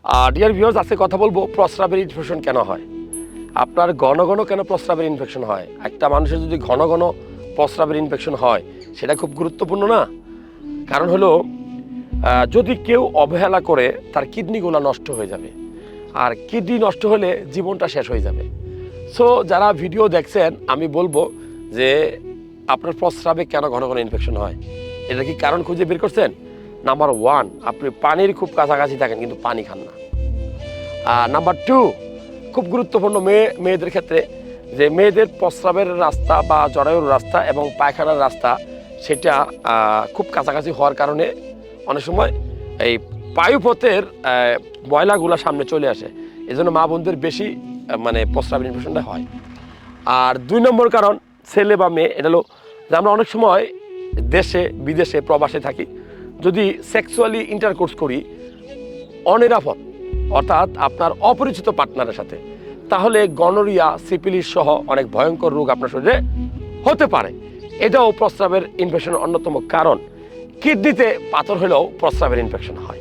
Dear viewers, আজকে কথা বলবো প্রস্রাবের ইনফেকশন কেন হয়। আপনার ঘন ঘন কেন প্রস্রাবের ইনফেকশন হয়? একটা মানুষের যদি ঘন ঘন প্রস্রাবের ইনফেকশন হয়, সেটা খুব গুরুত্বপূর্ণ না? কারণ হলো যদি কেউ অবহেলা করে, তার কিডনিগুলো নষ্ট হয়ে যাবে, আর কিডনি নষ্ট হলে জীবনটা শেষ হয়ে যাবে। সো যারা ভিডিও দেখছেন, আমি বলবো যে আপনার প্রস্রাবে কেন ঘন ঘন ইনফেকশন হয়, এটা কি কারণ খুঁজে বের করছেন? নাম্বার 1, আপনি পানির খুব কাছাকাছি থাকেন কিন্তু পানি খান না। নাম্বার 2, খুব গুরুত্বপূর্ণ মেয়েদের ক্ষেত্রে, যে মেয়েদের প্রস্রাবের রাস্তা বা জরায়ুর রাস্তা এবং পায়খানার রাস্তা সেটা খুব কাছাকাছি হওয়ার কারণে অনেক সময় এই পায়ুপথের ময়লাগুলো সামনে চলে আসে। এই জন্য মা বোনদের বেশি মানে প্রস্রাবের ইনফেকশনটা হয়। আর 2 নম্বর কারণ, ছেলে বা মেয়ে, এটা হলো যে আমরা অনেক সময় দেশে বিদেশে প্রবাসে থাকি, যদি সেক্সুয়ালি ইন্টারকোর্স করি অনিরাপদ, অর্থাৎ আপনার অপরিচিত পার্টনারের সাথে, তাহলে গনোরিয়া, সিফিলিস সহ অনেক ভয়ঙ্কর রোগ আপনার শরীরে হতে পারে। এটাও প্রস্রাবের ইনফেকশনের অন্যতম কারণ। কিডনিতে পাথর হলেও প্রস্রাবের ইনফেকশন হয়।